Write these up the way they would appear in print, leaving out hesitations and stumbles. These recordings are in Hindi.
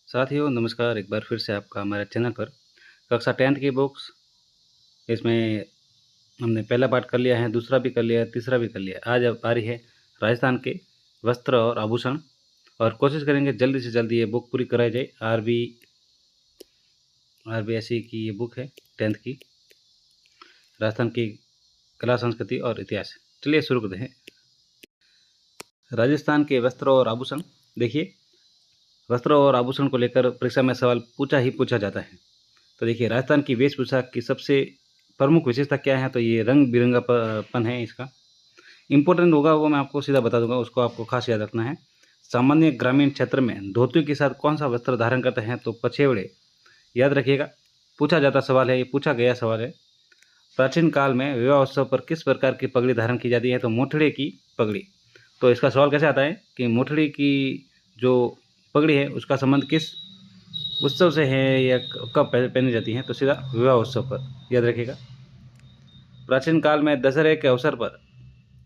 साथियों नमस्कार, एक बार फिर से आपका हमारे चैनल पर कक्षा 10th की बुक्स इसमें हमने पहला पार्ट कर लिया है, दूसरा भी कर लिया है, तीसरा भी कर लिया है। आज अब बारी है राजस्थान के वस्त्र और आभूषण और कोशिश करेंगे जल्दी से जल्दी ये बुक पूरी कराई जाए। आरबीएससी की ये बुक है 10th की, राजस्थान की कला, संस्कृति और इतिहास। चलिए शुरू करते हैं। राजस्थान के वस्त्र और आभूषण। देखिए, वस्त्र और आभूषण को लेकर परीक्षा में सवाल पूछा ही पूछा जाता है। तो देखिए, राजस्थान की वेशभूषा की सबसे प्रमुख विशेषता क्या है? तो ये रंग बिरंगापन है इसका। इम्पोर्टेंट होगा वो मैं आपको सीधा बता दूंगा, उसको आपको खास याद रखना है। सामान्य ग्रामीण क्षेत्र में धोती के साथ कौन सा वस्त्र धारण करते हैं? तो पछेवड़े। याद रखिएगा, पूछा जाता सवाल है, ये पूछा गया सवाल है। प्राचीन काल में विवाह उत्सव पर किस प्रकार की पगड़ी धारण की जाती है? तो मोठड़े की पगड़ी। तो इसका सवाल कैसे आता है कि मोठड़ी की जो पगड़ी है उसका संबंध किस उत्सव से है या कब पहनी जाती हैं? तो सीधा विवाह उत्सव पर। याद रखिएगा। प्राचीन काल में दशहरे के अवसर पर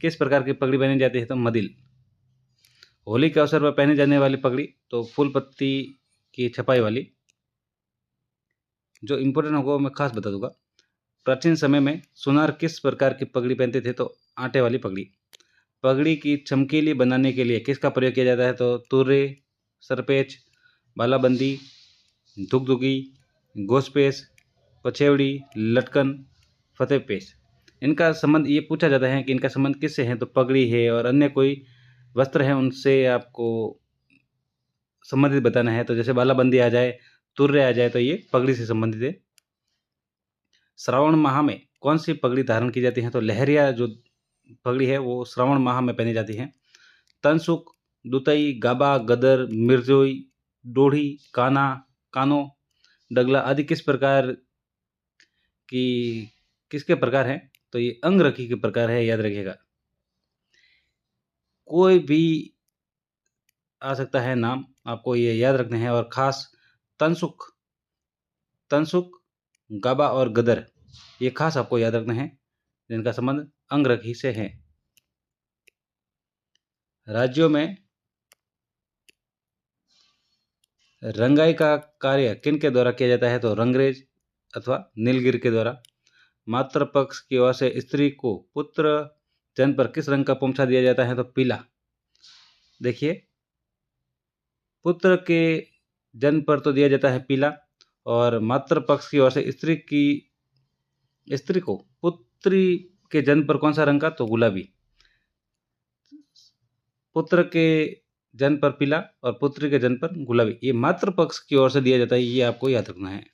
किस प्रकार की पगड़ी पहनी जाती है? तो मदिल। होली के अवसर पर पहनी जाने वाली पगड़ी तो फूल पत्ती की छपाई वाली। जो इम्पोर्टेंट होगा वो मैं खास बता दूंगा। प्राचीन समय में सुनार किस प्रकार की पगड़ी पहनते थे? तो आटे वाली पगड़ी। पगड़ी की चमकीली बनाने के लिए किसका प्रयोग किया जाता है? तो तुर्रे, सरपेच, बालाबंदी, दुगदुगी, घोसपेश, पछेवड़ी, लटकन, फतेहपेश। इनका संबंध ये पूछा जाता है कि इनका संबंध किससे है? तो पगड़ी है और अन्य कोई वस्त्र हैं उनसे आपको संबंधित बताना है। तो जैसे बालाबंदी आ जाए, तुर्रे आ जाए, तो ये पगड़ी से संबंधित है। श्रावण माह में कौन सी पगड़ी धारण की जाती है? तो लहरिया जो पगड़ी है वो श्रावण माह में पहनी जाती है। तनसुख, दुतई, गाबा, गदर, मिर्जोई, डोढ़ी, काना, कानो, डगला आदि की किसके प्रकार हैं? तो ये अंगरखी के प्रकार है। याद रखिएगा। कोई भी आ सकता है नाम, आपको ये याद रखने हैं और खास तनसुख, तनसुख, गाबा और गदर ये खास आपको याद रखने हैं, जिनका संबंध अंगरखी से है। राज्यों में रंगाई का कार्य किन के द्वारा किया जाता है? तो रंगरेज अथवा नीलगिरी के द्वारा। मातृ पक्ष की ओर से स्त्री को पुत्र जन्म पर किस रंग का पोंछा दिया जाता है? तो पीला। देखिए, पुत्र के जन्म पर तो दिया जाता है पीला और मातृ पक्ष की ओर से स्त्री को पुत्री के जन्म पर कौन सा रंग का? तो गुलाबी। पुत्र के जन्म पर पीला और पुत्री के जन्म पर गुलाबी, ये मातृ पक्ष की ओर से दिया जाता है, ये आपको याद रखना है।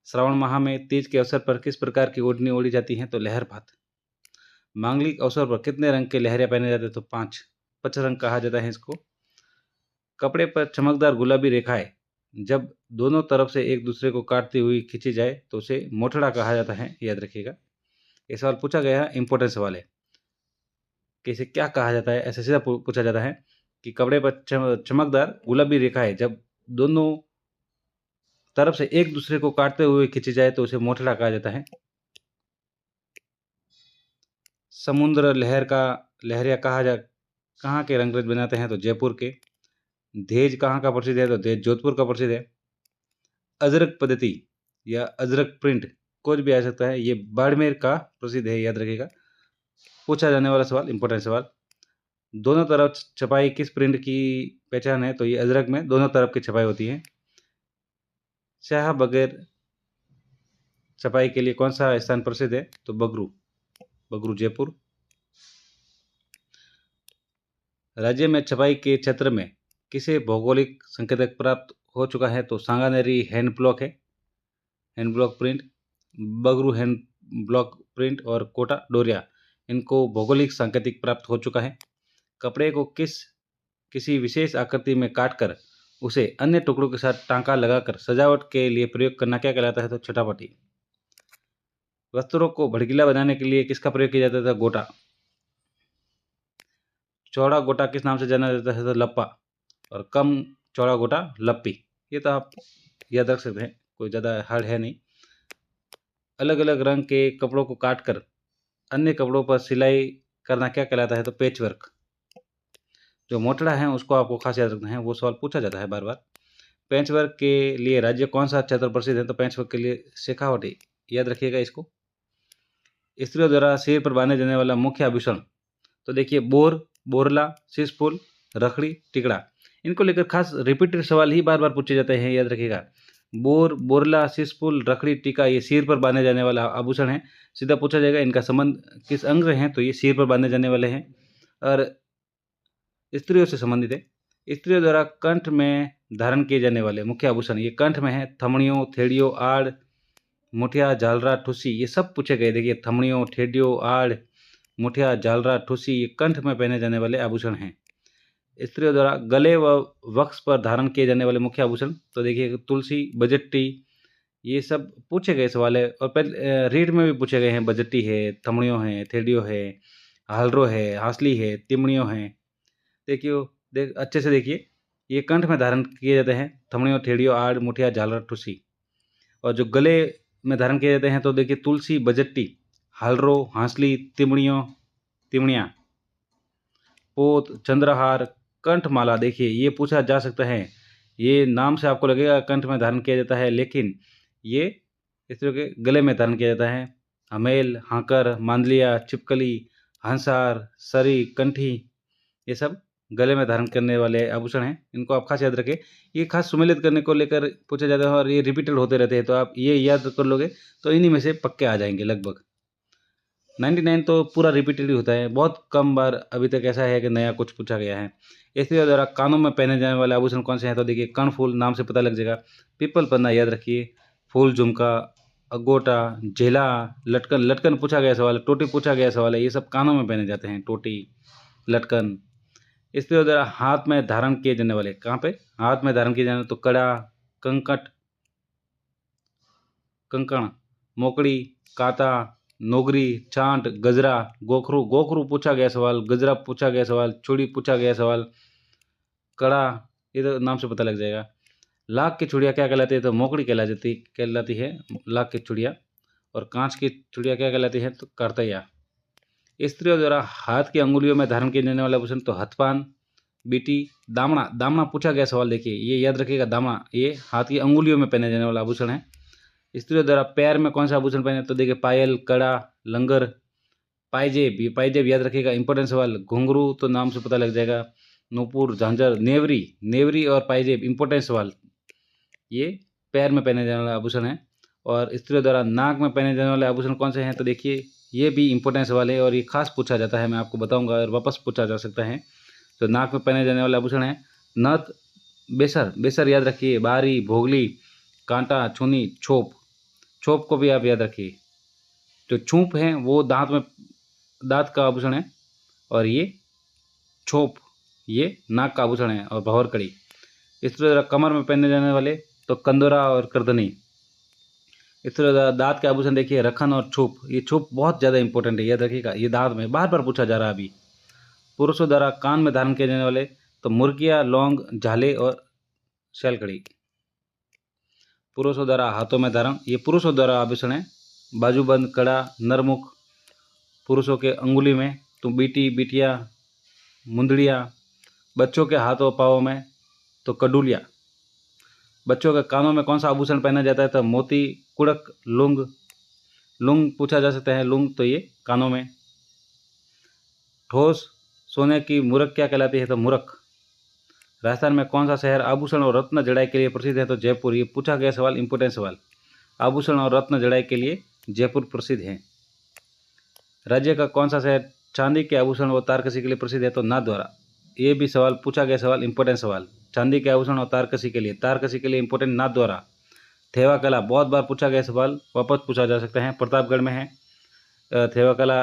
श्रावण माह में तीज के अवसर पर किस प्रकार की ओढ़नी ओढ़ी जाती है? तो लहरभात। मांगलिक अवसर पर कितने रंग के लहरिया पहने जाते हैं? तो 5 रंग कहा जाता है इसको। कपड़े पर चमकदार गुलाबी रेखाएं जब दोनों तरफ से एक दूसरे को काटती हुई खींची जाए तो उसे मोठड़ा कहा जाता है। याद रखिएगा, ये सवाल पूछा गया है, इंपॉर्टेंट सवाल है कि इसे क्या कहा जाता है। ऐसे सीधा पूछा जाता है कि कपड़े पर चमकदार गुलाबी रेखाएं जब दोनों तरफ से एक दूसरे को काटते हुए खींची जाए तो उसे मोठड़ा कहा जाता है। समुद्र लहरिया कहाँ के रंगरेज बनाते हैं? तो जयपुर के। दहेज कहाँ का प्रसिद्ध है? तो दहेज जोधपुर का प्रसिद्ध है। अजरक पद्धति या अजरक प्रिंट कुछ भी आ सकता है, ये बाड़मेर का प्रसिद्ध है। याद रखिएगा, पूछा जाने वाला सवाल, इंपॉर्टेंट सवाल। दोनों तरफ छपाई किस प्रिंट की पहचान है? तो ये अजरक में दोनों तरफ की छपाई होती है। शाह बगैर छपाई के लिए कौन सा स्थान प्रसिद्ध है? तो बगरू जयपुर। राज्य में छपाई के क्षेत्र में किसे भौगोलिक संकेतक प्राप्त हो चुका है? तो सांगानेरी हैंड ब्लॉक है, hand block print, Bagru hand block print और कोटा डोरिया, इनको भौगोलिक सांकेतिक प्राप्त हो चुका है। कपड़े को किसी विशेष आकृति में काटकर उसे अन्य टुकड़ों के साथ टांका लगाकर सजावट के लिए प्रयोग करना क्या कहलाता है? तो छटापटी। वस्त्रों को भड़कीला बनाने के लिए किसका प्रयोग किया जाता था? गोटा। चौड़ा गोटा किस नाम से जाना जाता है? तो लप्पा। और कम चौड़ा गोटा लप्पी। ये तो आप याद रख सकते हैं, कोई ज़्यादा हार्ड है नहीं। अलग अलग रंग के कपड़ों को काटकर अन्य कपड़ों पर सिलाई करना क्या कहलाता है? तो पैच वर्क। जो मोटड़ा है उसको आपको खास याद रखना है, वो सवाल पूछा जाता है बार बार। पैंच वर्क के लिए राज्य कौन सा क्षेत्र प्रसिद्ध है? तो पैंच वर्क के लिए शेखावटी, याद रखिएगा इसको। स्त्रियों द्वारा सिर पर बांधे जाने वाला मुख्य आभूषण, तो देखिए बोरला, शीशफूल, रखड़ी, टिकड़ा। इनको लेकर खास रिपीटेड सवाल ही बार बार पूछे जाते हैं, याद रखिएगा। बोरला, शीशफूल, रखड़ी, टीका ये सिर पर बांधे जाने वाला आभूषण है। सीधा पूछा जाएगा इनका संबंध किस अंग से है, तो ये सिर पर बांधे जाने वाले हैं और स्त्रियों से संबंधित है। स्त्रियों द्वारा कंठ में धारण किए जाने वाले मुख्य आभूषण, ये कंठ में है थमड़ियों, थेड़ियों, आड़, मुठिया, झालरा, ठुसी, ये सब पूछे गए। देखिए थमड़ियों, ठेडियों, आड़, मुठिया, झालरा, ठुसी ये कंठ में पहने जाने वाले आभूषण हैं। स्त्रियों द्वारा गले व वक्ष पर धारण किए जाने वाले मुख्य आभूषण, तो देखिए तुलसी, बजट्टी, ये सब पूछे गए सवाल है। और पहले रीड में भी पूछे गए हैं, बजट्टी है, थमड़ियों है, थेडियो है, हालरो है, हासली है, तिमड़ियों है। देखिए अच्छे से देखिए, ये कंठ में धारण किए जाते हैं, थमड़ियों, ठेडियों, आड़, मुठिया, झालरा, ठुसी। और जो गले में धारण किए जाते हैं, तो देखिए तुलसी, बजट्टी, हालरो, हांसली, तिमड़ियाँ, पोत, चंद्रहार, कंठमाला। देखिए ये पूछा जा सकता है, ये नाम से आपको लगेगा कंठ में धारण किया जाता है, लेकिन ये इस तरह के गले में धारण किया जाता है। हमेल, हाकर, मांदलिया, छिपकली, हंसार, सरी, कंठी, ये सब गले में धारण करने वाले आभूषण हैं। इनको आप खास याद रखें, ये खास सुमेलित करने को लेकर पूछे जाते हैं और ये रिपीटेड होते रहते हैं, तो आप ये याद कर लोगे तो इन्हीं में से पक्के आ जाएंगे लगभग। 99 तो पूरा रिपीटेड ही होता है, बहुत कम बार अभी तक ऐसा है कि नया कुछ पूछा गया है। इसके द्वारा कानों में पहने जाने वाले आभूषण कौन से हैं? तो देखिए कर्णफूल, नाम से पता लग जाएगा। पीपल पन्ना, याद रखिए। फूल झुमका, अगोटा, झेला, लटकन, लटकन पूछा गया सवाल है, टोटी पूछा गया सवाल है, ये सब कानों में पहने जाते हैं, टोटी, लटकन। इसके द्वारा हाथ में धारण किए जाने वाले, कहाँ पे हाथ में धारण किए जाने, तो कड़ा, कंकण, मोकड़ी, कांता, नोगरी, छांट, गजरा, गोखरू, गोखरू पूछा गया सवाल, गजरा पूछा गया सवाल, चूड़ी पूछा गया सवाल, कड़ा, ये तो नाम से पता लग जाएगा। लाख की चूड़िया क्या कहलाती है? तो मोकड़ी कहलाती है लाख की चूड़िया। और कांच की चूड़िया क्या कहलाती है? तो करतैया। स्त्रियों द्वारा हाथ की अंगुलियों में धारण किए जाने वाला आभूषण, तो हथपान, बीटी, दामना। दामना पूछा गया सवाल, देखिए ये याद रखिएगा, दामना ये हाथ की अंगुलियों में पहने जाने वाला आभूषण है। स्त्रियों द्वारा पैर में कौन सा आभूषण पहने? तो देखिए पायल, कड़ा, लंगर, पायजेब, ये पायजेब याद रखिएगा, इंपॉर्टेंट सवाल। घुंघरू तो नाम से पता लग जाएगा, नूपुर, झांझर, नेवरी, नेवरी और पायजेब इंपॉर्टेंट सवाल, ये पैर में पहने जाने वाला आभूषण है। और स्त्रियों द्वारा नाक में पहने जाने वाले आभूषण कौन से हैं? तो देखिए ये भी इंपॉर्टेंट सवाल है और ये खास पूछा जाता है, मैं आपको बताऊंगा और वापस पूछा जा सकता है। तो नाक में पहने जाने वाले आभूषण है नथ, बेसर, बेसर याद रखिए, बारी, भोगली, कांटा, छुनी, छोप, छोप को भी आप याद रखिए। जो छूप है वो दांत का आभूषण है और ये छोप ये नाक का आभूषण है। और भंवर कड़ी। इस तरह कमर में पहने जाने वाले, तो कंदोरा और करदनी। इस तरह दांत के आभूषण देखिए रखन और छुप, ये छुप बहुत ज़्यादा इंपॉर्टेंट है, याद रखिएगा, ये दांत में बार बार पूछा जा रहा है अभी। पुरुषों द्वारा कान में धारण किए जाने वाले, तो मुर्गिया, लौंग, झाले और शैलकड़ी। पुरुषों द्वारा हाथों में धारण, ये पुरुषों द्वारा आभूषण है, बाजूबंद, कड़ा, नरमुख। पुरुषों के अंगुली में, तो बीटी, बिटिया, मुंदड़िया। बच्चों के हाथों पाँवों में, तो कडुलिया। बच्चों के कानों में कौन सा आभूषण पहना जाता है? तो मोती, कुड़क, लुंग। लुंग पूछा जा सकता है, लुंग तो ये कानों में। ठोस सोने की मुरक क्या कहलाती है? तो मुरक। राजस्थान में कौन सा शहर आभूषण और रत्न जड़ाई के लिए प्रसिद्ध है? तो जयपुर, ये पूछा गया सवाल, इंपोर्टेंट सवाल। आभूषण और रत्न जड़ाई के लिए जयपुर प्रसिद्ध है। राज्य का कौन सा शहर चांदी के आभूषण और तारकसी के लिए प्रसिद्ध है? तो नाथद्वारा। ये भी सवाल पूछा गया सवाल, इंपोर्टेंट सवाल। चांदी के आभूषण और तारकसी के लिए इंपोर्टेंट नाथद्वारा। थेवा कला बहुत बार पूछा गया सवाल, वापस पूछा जा सकता है, प्रतापगढ़ में है। थेवा कला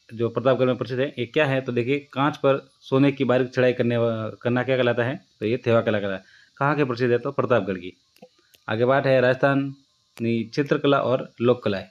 जो प्रतापगढ़ में प्रसिद्ध है, ये क्या है? तो देखिए कांच पर सोने की बारीक चढ़ाई करना क्या कहलाता है? तो ये थेवा कला कहलाता है। कहाँ के प्रसिद्ध है? तो प्रतापगढ़ की। आगे बात है राजस्थानी चित्रकला और लोक कलाएँ।